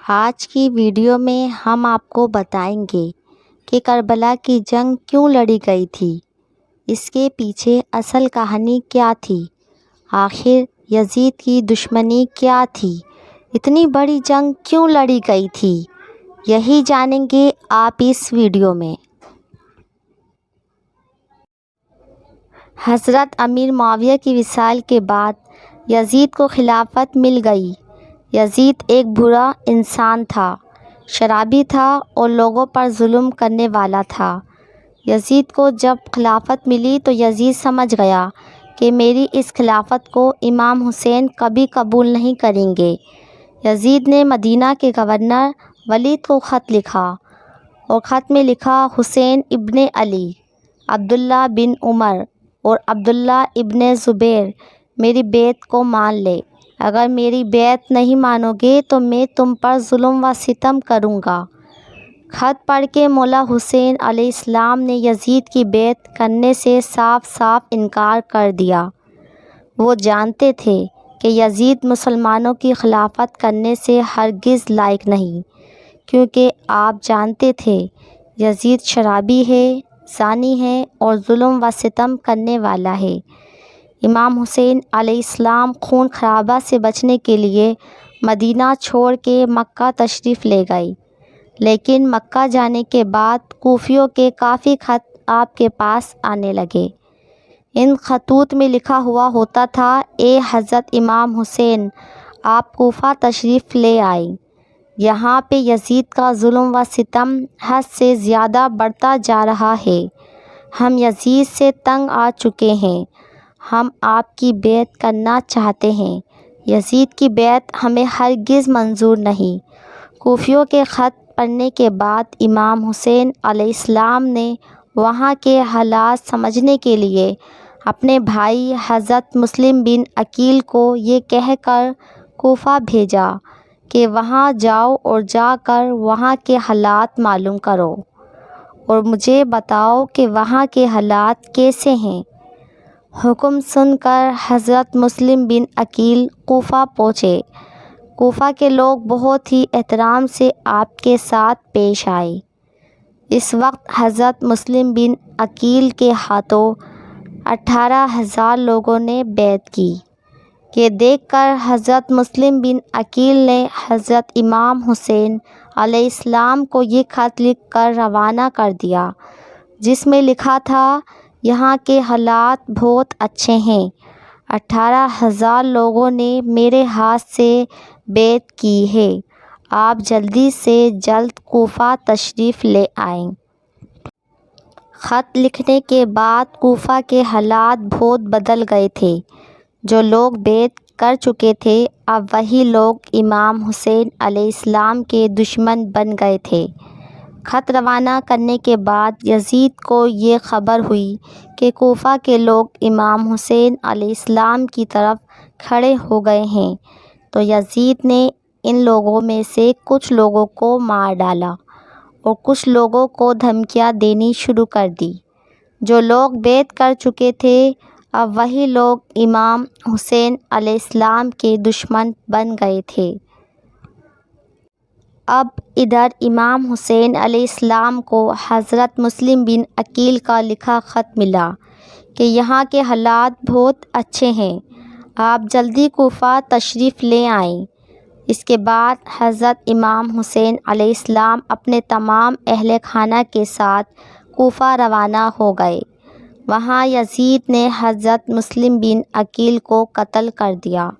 آج کی ویڈیو میں ہم آپ کو بتائیں گے کہ کربلا کی جنگ کیوں لڑی گئی تھی، اس کے پیچھے اصل کہانی کیا تھی، آخر یزید کی دشمنی کیا تھی، اتنی بڑی جنگ کیوں لڑی گئی تھی، یہی جانیں گے آپ اس ویڈیو میں۔ حضرت امیر معاویہ کی وصال کے بعد یزید کو خلافت مل گئی۔ یزید ایک برا انسان تھا، شرابی تھا اور لوگوں پر ظلم کرنے والا تھا۔ یزید کو جب خلافت ملی تو یزید سمجھ گیا کہ میری اس خلافت کو امام حسین کبھی قبول نہیں کریں گے۔ یزید نے مدینہ کے گورنر ولید کو خط لکھا اور خط میں لکھا، حسین ابن علی، عبداللہ بن عمر اور عبداللہ ابن زبیر میری بیعت کو مان لے، اگر میری بیعت نہیں مانو گے تو میں تم پر ظلم و ستم کروں گا۔ خط پڑھ کے مولا حسین علیہ السلام نے یزید کی بیعت کرنے سے صاف صاف انکار کر دیا۔ وہ جانتے تھے کہ یزید مسلمانوں کی خلافت کرنے سے ہرگز لائق نہیں، کیونکہ آپ جانتے تھے یزید شرابی ہے، زانی ہے اور ظلم و ستم کرنے والا ہے۔ امام حسین علیہ السلام خون خرابہ سے بچنے کے لیے مدینہ چھوڑ کے مکہ تشریف لے گئے، لیکن مکہ جانے کے بعد کوفیوں کے کافی خط آپ کے پاس آنے لگے۔ ان خطوط میں لکھا ہوا ہوتا تھا، اے حضرت امام حسین، آپ کوفہ تشریف لے آئیں، یہاں پہ یزید کا ظلم و ستم حد سے زیادہ بڑھتا جا رہا ہے، ہم یزید سے تنگ آ چکے ہیں، ہم آپ کی بیعت کرنا چاہتے ہیں، یزید کی بیعت ہمیں ہرگز منظور نہیں۔ کوفیوں کے خط پڑھنے کے بعد امام حسین علیہ السلام نے وہاں کے حالات سمجھنے کے لیے اپنے بھائی حضرت مسلم بن عقیل کو یہ کہہ کر کوفہ بھیجا کہ وہاں جاؤ اور جا کر وہاں کے حالات معلوم کرو اور مجھے بتاؤ کہ وہاں کے حالات کیسے ہیں۔ حکم سن کر حضرت مسلم بن عقیل کوفہ پہنچے۔ کوفہ کے لوگ بہت ہی احترام سے آپ کے ساتھ پیش آئے۔ اس وقت حضرت مسلم بن عقیل کے ہاتھوں 18,000 لوگوں نے بیعت کی۔ یہ دیکھ کر حضرت مسلم بن عقیل نے حضرت امام حسین علیہ السلام کو یہ خط لکھ کر روانہ کر دیا، جس میں لکھا تھا، یہاں کے حالات بہت اچھے ہیں، 18,000 لوگوں نے میرے ہاتھ سے بیعت کی ہے، آپ جلدی سے جلد کوفہ تشریف لے آئیں۔ خط لکھنے کے بعد کوفہ کے حالات بہت بدل گئے تھے۔ جو لوگ بیعت کر چکے تھے، اب وہی لوگ امام حسین علیہ السلام کے دشمن بن گئے تھے۔ خط روانہ کرنے کے بعد یزید کو یہ خبر ہوئی کہ کوفہ کے لوگ امام حسین علیہ السلام کی طرف کھڑے ہو گئے ہیں، تو یزید نے ان لوگوں میں سے کچھ لوگوں کو مار ڈالا اور کچھ لوگوں کو دھمکیاں دینی شروع کر دی۔ جو لوگ بیعت کر چکے تھے، اب وہی لوگ امام حسین علیہ السلام کے دشمن بن گئے تھے۔ اب ادھر امام حسین علیہ السلام کو حضرت مسلم بن عقیل کا لکھا خط ملا کہ یہاں کے حالات بہت اچھے ہیں، آپ جلدی کوفہ تشریف لے آئیں۔ اس کے بعد حضرت امام حسین علیہ السلام اپنے تمام اہل خانہ کے ساتھ کوفہ روانہ ہو گئے۔ وہاں یزید نے حضرت مسلم بن عقیل کو قتل کر دیا۔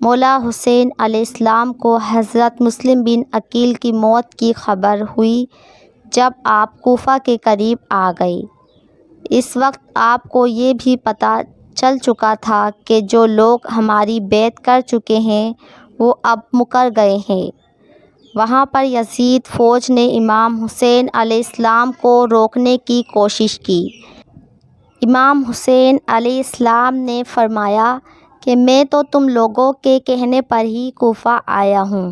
مولا حسین علیہ السلام کو حضرت مسلم بن عقیل کی موت کی خبر ہوئی جب آپ کوفہ کے قریب آ گئے۔ اس وقت آپ کو یہ بھی پتہ چل چکا تھا کہ جو لوگ ہماری بیعت کر چکے ہیں وہ اب مکر گئے ہیں۔ وہاں پر یزید فوج نے امام حسین علیہ السلام کو روکنے کی کوشش کی۔ امام حسین علیہ السلام نے فرمایا کہ میں تو تم لوگوں کے کہنے پر ہی کوفہ آیا ہوں،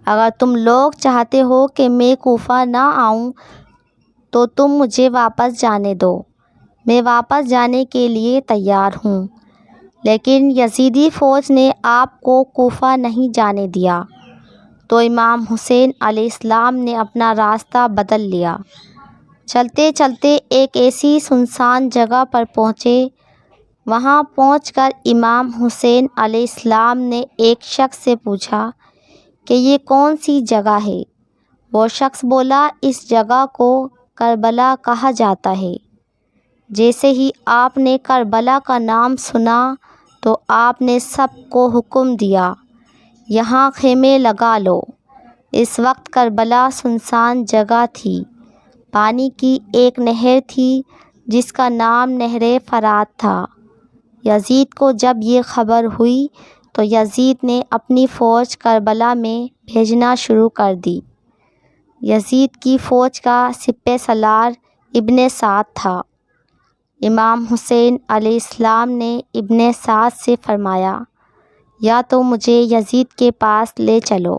اگر تم لوگ چاہتے ہو کہ میں کوفہ نہ آؤں تو تم مجھے واپس جانے دو، میں واپس جانے کے لیے تیار ہوں۔ لیکن یزیدی فوج نے آپ کو کوفہ نہیں جانے دیا۔ تو امام حسین علیہ السلام نے اپنا راستہ بدل لیا۔ چلتے چلتے ایک ایسی سنسان جگہ پر پہنچے۔ وہاں پہنچ کر امام حسین علیہ السلام نے ایک شخص سے پوچھا کہ یہ کون سی جگہ ہے؟ وہ شخص بولا، اس جگہ کو کربلا کہا جاتا ہے۔ جیسے ہی آپ نے کربلا کا نام سنا تو آپ نے سب کو حکم دیا، یہاں خیمے لگا لو۔ اس وقت کربلا سنسان جگہ تھی۔ پانی کی ایک نہر تھی جس کا نام نہر فرات تھا۔ یزید کو جب یہ خبر ہوئی تو یزید نے اپنی فوج کربلا میں بھیجنا شروع کر دی۔ یزید کی فوج کا سپہ سالار ابن سعد تھا۔ امام حسین علیہ السلام نے ابن سعد سے فرمایا، یا تو مجھے یزید کے پاس لے چلو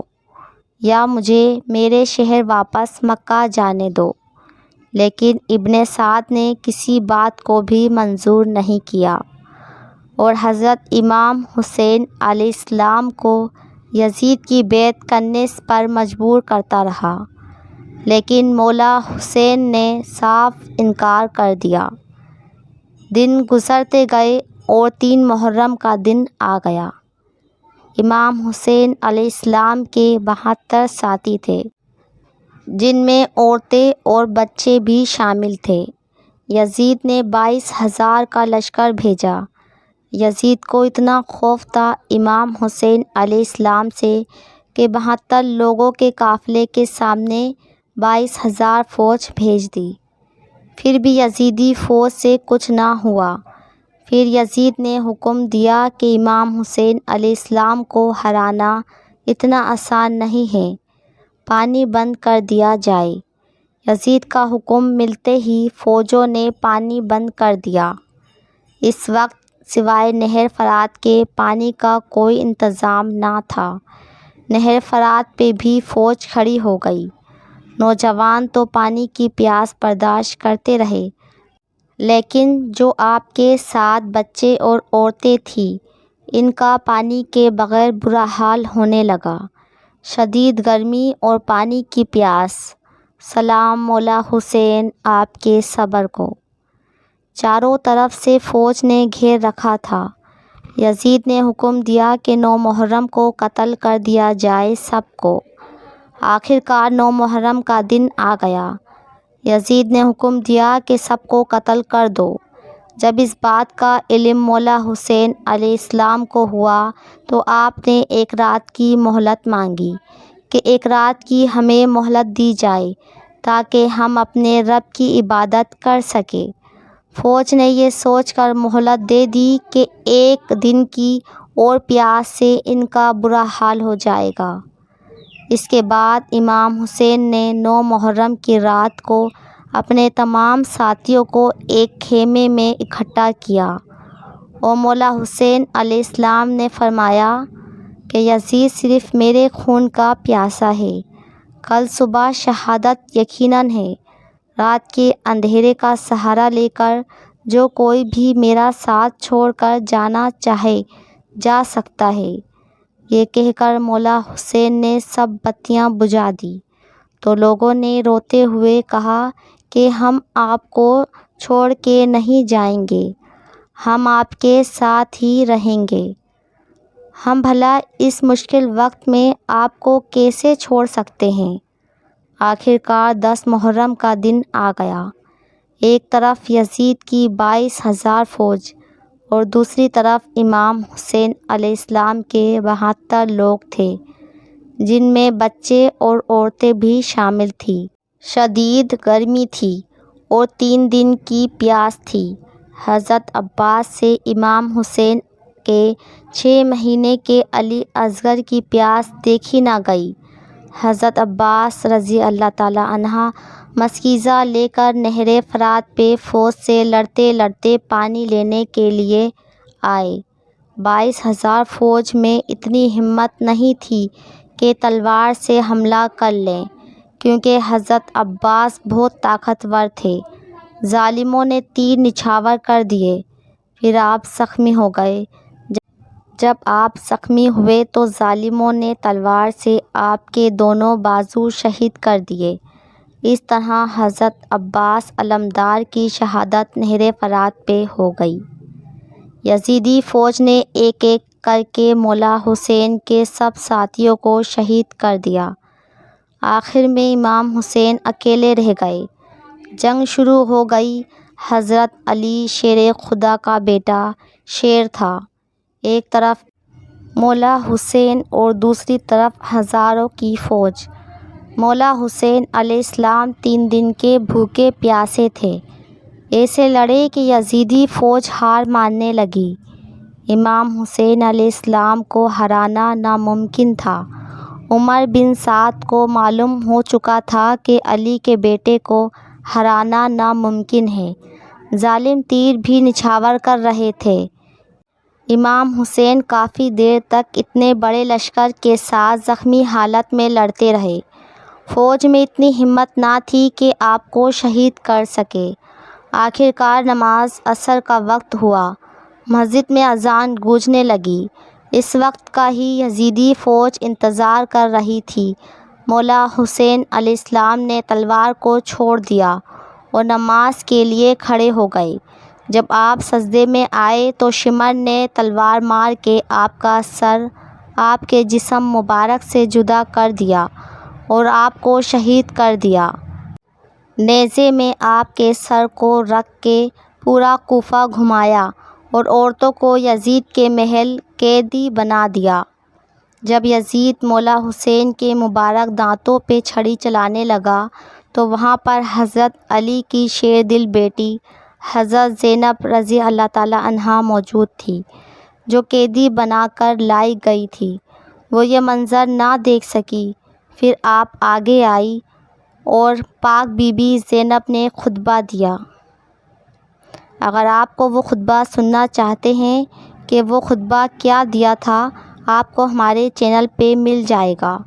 یا مجھے میرے شہر واپس مکہ جانے دو۔ لیکن ابن سعد نے کسی بات کو بھی منظور نہیں کیا اور حضرت امام حسین علیہ السلام کو یزید کی بیعت کرنے پر مجبور کرتا رہا، لیکن مولا حسین نے صاف انکار کر دیا۔ دن گزرتے گئے اور 3 محرم کا دن آ گیا۔ امام حسین علیہ السلام کے 72 ساتھی تھے، جن میں عورتیں اور بچے بھی شامل تھے۔ یزید نے 22,000 کا لشکر بھیجا۔ یزید کو اتنا خوف تھا امام حسین علیہ السلام سے کہ 72 لوگوں کے قافلے کے سامنے 22,000 فوج بھیج دی۔ پھر بھی یزیدی فوج سے کچھ نہ ہوا۔ پھر یزید نے حکم دیا کہ امام حسین علیہ السلام کو ہرانا اتنا آسان نہیں ہے، پانی بند کر دیا جائے۔ یزید کا حکم ملتے ہی فوجوں نے پانی بند کر دیا۔ اس وقت سوائے نہر فرات کے پانی کا کوئی انتظام نہ تھا۔ نہر فرات پہ بھی فوج کھڑی ہو گئی۔ نوجوان تو پانی کی پیاس برداشت کرتے رہے، لیکن جو آپ کے ساتھ بچے اور عورتیں تھیں، ان کا پانی کے بغیر برا حال ہونے لگا۔ شدید گرمی اور پانی کی پیاس۔ سلام مولا حسین آپ کے صبر کو۔ چاروں طرف سے فوج نے گھیر رکھا تھا۔ یزید نے حکم دیا کہ 9 محرم کو قتل کر دیا جائے سب کو۔ آخر کار 9 محرم کا دن آ گیا۔ یزید نے حکم دیا کہ سب کو قتل کر دو۔ جب اس بات کا علم مولا حسین علیہ السلام کو ہوا تو آپ نے 1 رات کی مہلت مانگی کہ 1 رات کی ہمیں مہلت دی جائے تاکہ ہم اپنے رب کی عبادت کر سکیں۔ فوج نے یہ سوچ کر مہلت دے دی کہ 1 دن کی اور پیاس سے ان کا برا حال ہو جائے گا۔ اس کے بعد امام حسین نے 9 محرم کی رات کو اپنے تمام ساتھیوں کو ایک خیمے میں اکٹھا کیا اور مولا حسین علیہ السلام نے فرمایا کہ یزید صرف میرے خون کا پیاسا ہے، کل صبح شہادت یقیناً ہے۔ رات کے اندھیرے کا سہارا لے کر جو کوئی بھی میرا ساتھ چھوڑ کر جانا چاہے جا سکتا ہے۔ یہ کہہ کر مولا حسین نے سب بتیاں بجھا دی تو لوگوں نے روتے ہوئے کہا کہ ہم آپ کو چھوڑ کے نہیں جائیں گے، ہم آپ کے ساتھ ہی رہیں گے۔ ہم بھلا اس مشکل وقت میں آپ کو کیسے چھوڑ سکتے ہیں؟ آخر کار 10 محرم کا دن آ گیا۔ ایک طرف یزید کی 22,000 فوج اور دوسری طرف امام حسین علیہ السلام کے 72 لوگ تھے، جن میں بچے اور عورتیں بھی شامل تھیں۔ شدید گرمی تھی اور 3 دن کی پیاس تھی۔ حضرت عباس سے امام حسین کے 6 مہینے کے علی اصغر کی پیاس دیکھی نہ گئی۔ حضرت عباس رضی اللہ تعالیٰ عنہ مشکیزہ لے کر نہر فرات پہ فوج سے لڑتے لڑتے پانی لینے کے لیے آئے۔ 22,000 فوج میں اتنی ہمت نہیں تھی کہ تلوار سے حملہ کر لیں، کیونکہ حضرت عباس بہت طاقتور تھے۔ ظالموں نے تیر نچھاور کر دیے۔ پھر آپ زخمی ہو گئے۔ جب آپ زخمی ہوئے تو ظالموں نے تلوار سے آپ کے دونوں بازو شہید کر دیے۔ اس طرح حضرت عباس علمدار کی شہادت نہر فرات پہ ہو گئی۔ یزیدی فوج نے ایک ایک کر کے مولا حسین کے سب ساتھیوں کو شہید کر دیا۔ آخر میں امام حسین اکیلے رہ گئے۔ جنگ شروع ہو گئی۔ حضرت علی شیر خدا کا بیٹا شیر تھا۔ ایک طرف مولا حسین اور دوسری طرف ہزاروں کی فوج۔ مولا حسین علیہ السلام 3 دن کے بھوکے پیاسے تھے۔ ایسے لڑے کہ یزیدی فوج ہار ماننے لگی۔ امام حسین علیہ السلام کو ہرانا ناممکن تھا۔ عمر بن سعد کو معلوم ہو چکا تھا کہ علی کے بیٹے کو ہرانا ناممکن ہے۔ ظالم تیر بھی نچھاور کر رہے تھے۔ امام حسین کافی دیر تک اتنے بڑے لشکر کے ساتھ زخمی حالت میں لڑتے رہے۔ فوج میں اتنی ہمت نہ تھی کہ آپ کو شہید کر سکے۔ آخرکار نماز عصر کا وقت ہوا۔ مسجد میں اذان گونجنے لگی۔ اس وقت کا ہی یزیدی فوج انتظار کر رہی تھی۔ مولا حسین علیہ السلام نے تلوار کو چھوڑ دیا اور نماز کے لیے کھڑے ہو گئے۔ جب آپ سجدے میں آئے تو شمر نے تلوار مار کے آپ کا سر آپ کے جسم مبارک سے جدا کر دیا اور آپ کو شہید کر دیا۔ نیزے میں آپ کے سر کو رکھ کے پورا کوفہ گھمایا اور عورتوں کو یزید کے محل قیدی بنا دیا۔ جب یزید مولا حسین کے مبارک دانتوں پہ چھڑی چلانے لگا تو وہاں پر حضرت علی کی شیر دل بیٹی حضرت زینب رضی اللہ تعالیٰ عنہا موجود تھی، جو قیدی بنا کر لائی گئی تھی۔ وہ یہ منظر نہ دیکھ سکی۔ پھر آپ آگے آئی اور پاک بی بی زینب نے خطبہ دیا۔ اگر آپ کو وہ خطبہ سننا چاہتے ہیں کہ وہ خطبہ کیا دیا تھا، آپ کو ہمارے چینل پہ مل جائے گا۔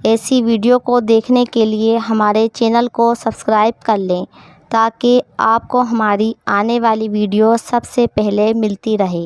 ایسی ویڈیو کو دیکھنے کے لیے ہمارے چینل کو سبسکرائب کر لیں تاکہ آپ کو ہماری آنے والی ویڈیو سب سے پہلے ملتی رہے۔